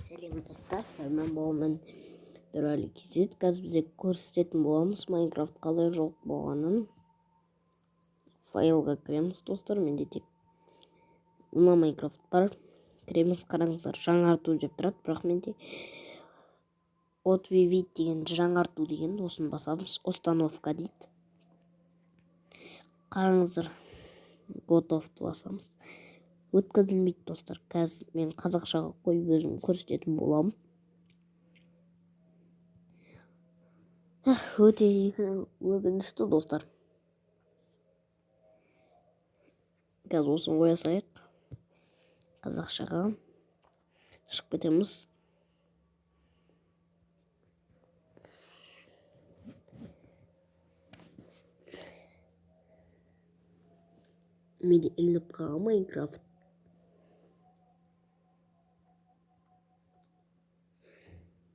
Сәлем достар, сіздермен болумен Дөрәлі кезет. Қазір бізге көрсететін боламыз Майнкрафт қалай жоқ болғанын. Файлға кіреміз достар, менде тек мына Майнкрафт бар. Кіреміз, қараңыздар, жаңарту деп тұрады, бірақ менде отвивит деген жаңарту деген, осын басамыз, установка дейді. Қараңыздар, готовты басамыз. Өткізілмейді достар. Қазір мен қазақшаға қойып өзім көрсететін боламын. Өте өкінішті достар. Қазір осыны қоя салайық. Қазақшаға шығып кетеміз. Менде ілініп қалған Майнкрафт.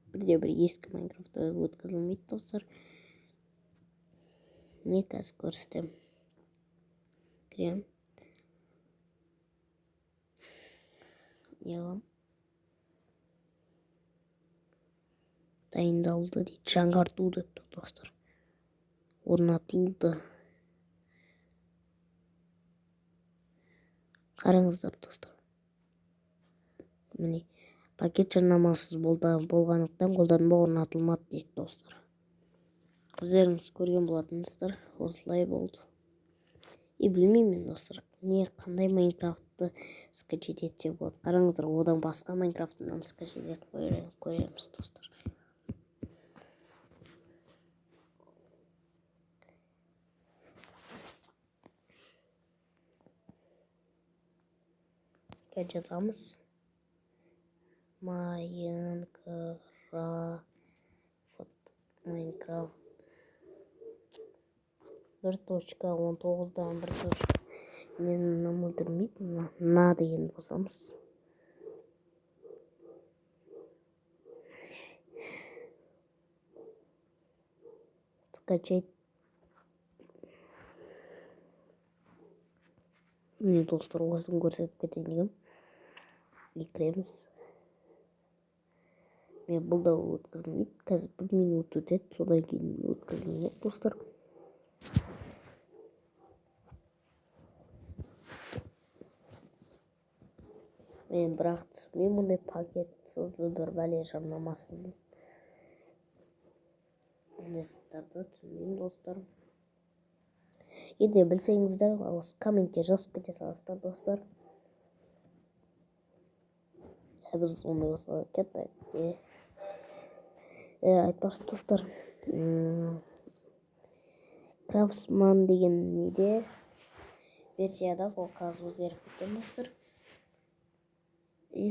Бірде-бір ескі Майнкрафтта өткізілмейді достар. Не қазір көрсетемін. Кірем. Неғылам. Дайындалды дейді. Жаңарту депті достар. Орнатылды. Қараңыздар достар. Міне пакет жарнамасыз болғандықтан қолданба орнатылмады дейді достар. Өздеріңіз көрген болатынсыздар, осылай болды. Білмеймін достар, қандай Майнкрафтты скачать етсе болады. Қараңыздар, одан басқа Майнкрафтты скачать етіп көреміз достар. Жазамыз. Майнкрафт 1.19-дан 1. Мен намылдырмейді, на деген басамыз. Скачать. Міне достар, осын көрсетіп кетейін. Кіреміз. Мен бұл да өткізілмейді. Қазір 1 минут өтеді, содан кейін өткізілмейді достар. Мен бірақ түсінбеймін мұндай пакетсіз бір бәле жарнамасыз. Нәрсеттерді түсінбеймін достар. Егер білсеңіздер, осы комментке жазып кете саласыздар достар. Біз ондай болса кеттік. Айтпақшы достар, Крафтсман деген неде версияда ол қазір өзгеріп кеткен достар.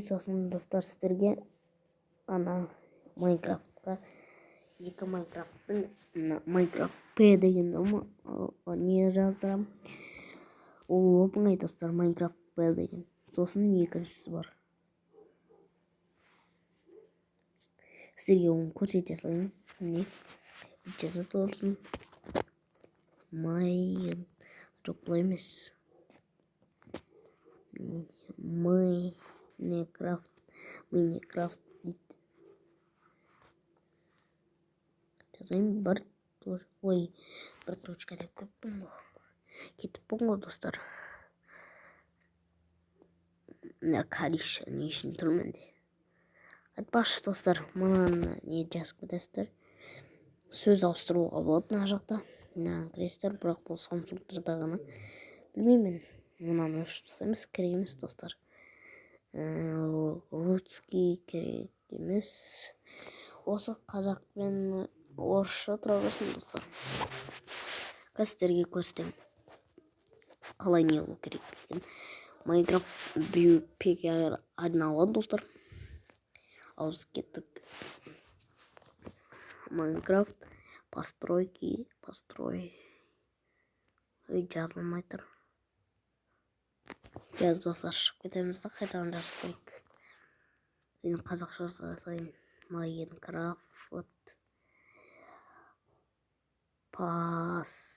Сосын достар сіздерге ана Майнкрафтқа екі Майнкрафттың Майнкрафт П деген не жаздырам. Ол оңай достар, Майнкрафт П деген. Сосын екіншісі бар. Сіздерге оны көрсете салайын. Не? Жазады olsun. Жоқ бұлай емес. Майнкрафт дейді. Жазайын бір точка деп көппін ғой. Кетіп бұн ғой достар. Қариша не үшін тұрмын де. Айтпақшы достар, мұнан не жазып кетесіздер. Сөз ауыстыруға болады мына жақта. Кіресіздер, бірақ бұл Samsung'тарда ғана. Білмеймін, мұнан өшірсеміз керек емес достар. Русский керек емес. Осы қазақ пен орысша тұра берсін достар. Қазірге көрсетемін. Қалай не болу керек екен. Майнкрафт пеке арналған достар. Ал біз кеттік. Майнкрафт постройки. Жазылмай тұр. Қазір достар шығып кетеміз де қайтадан жазып қойық. Мен қазақша жазайын. Майнкрафт постройки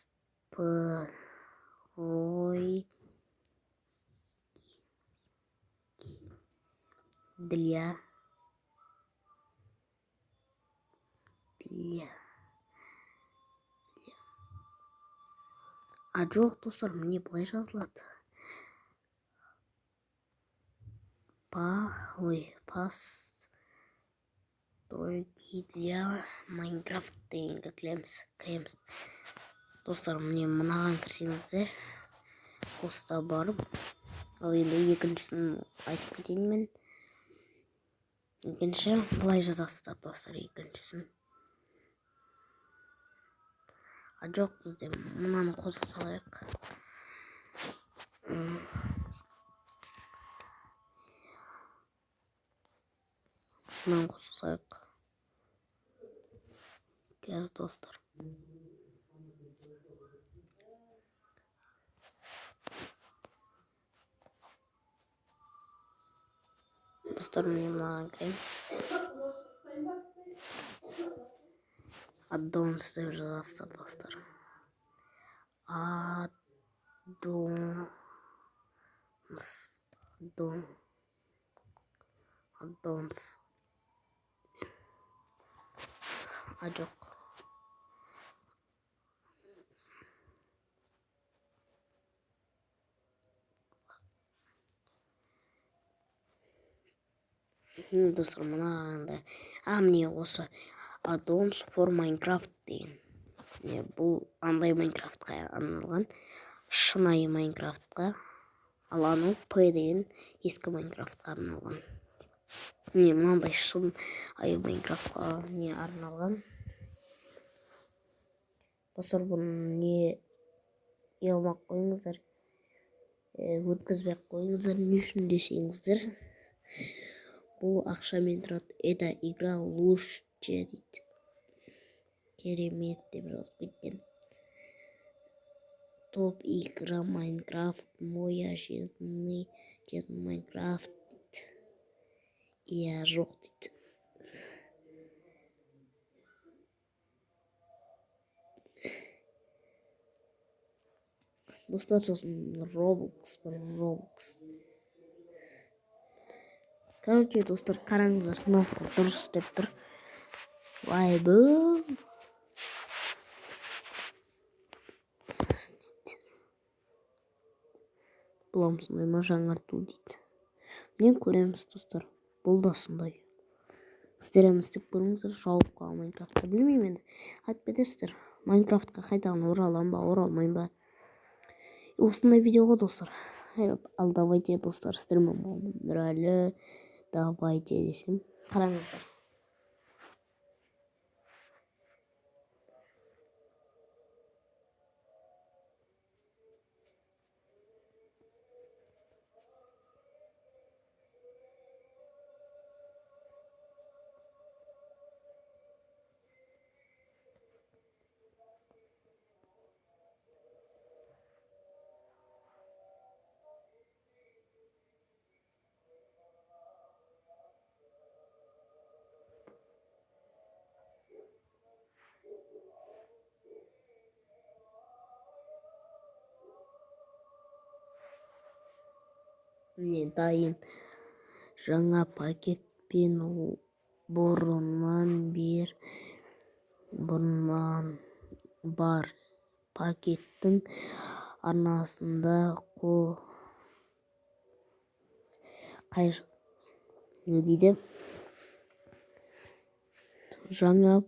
для жоқ достар, міне былай жазылады. Постройки для Майнкрафт дегенді кіреміз. Достар, міне мынаған кірсеңіздер, поста барып, ал енді екіншісін айтып кетейін мен. Екінші былай жазасыздар достар, екіншісін. Жоқ, бізде мынаны қоса салайық. Мынаны қоса салайық. Кез достар. Достар, міне мынаған кіреміз. Addons деп жазасыздар достар. Addons. Жоқ. Достар, мынағанда. Міне осы Addons for Minecraft деген. Бұл андай Майнкрафтқа арналған, шынайы Майнкрафтқа, ал анау P деген ескі Майнкрафтқа арналған. Міне мынандай шынайы Майнкрафтқа арналған. Достар, бұны не алмақ қойыңыздар, өткізбек қойыңыздар, не үшін десеңіздер. Бұл ақшамен тұрады. Это игра лучше дейді. Керемет деп жазып кеткен. Топ игра Майнкрафт, моя честный Майнкрафт дейді. Иә, жоқ дейді. Достар, сосын Roblox. Короче, достар, қараңыздар, насыл дұрыс деп тұр. Вай бұл. Бұлам сондай ма, жаңарту дейді. Мен көреміз достар, бұл да сондай. Істереміз деп көріңіздер, жауып қалған Майнкрафтта. Білмеймін енді, айтып кетесіздер. Майнкрафтқа қайтадан оралам ба, оралмайым ба. Осындай видеоға достар. Ал давайте достар, стримім болмын әлі. Давайте десем. Қараңыздар. Міне дайын. Жаңа пакетпен бұрыннан бар пакеттің арнасында не дейді? Жаңа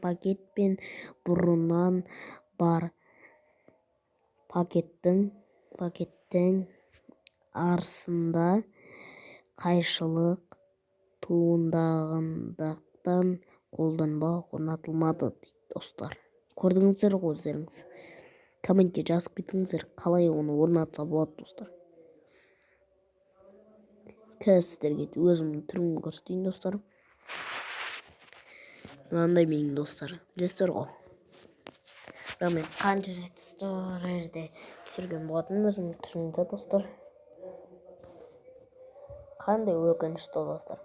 пакетпен бұрыннан бар пакеттің арасында қайшылық туындағандықтан қолданба орнатылмады дейді достар. Көрдіңіздер ғой өздеріңіз. Комментке жазып кетіңіздер, қалай оны орнатса болады достар. Қазір сіздерге өзімнің түрімді көрсетейін достар. Мынандай менің достар, білесіздер ғой. Бірақ мен қанша рет сторизде түсірген болатын өзімнің түрімді достар. Қандай өкінішті достар.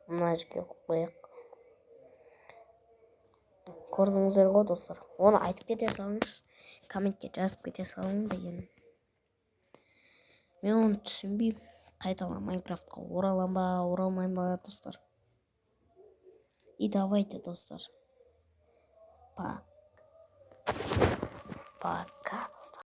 Мына жерге қойып. Көрдіңіздер ғой достар. Оны айтып кете салыңыз. Комментке жазып кете салың деген. Мен оны түсінбеймін. Қайталап Майнкрафтқа оралам ба, оралмайым ба достар. И давайте, достар. Пак. Пак.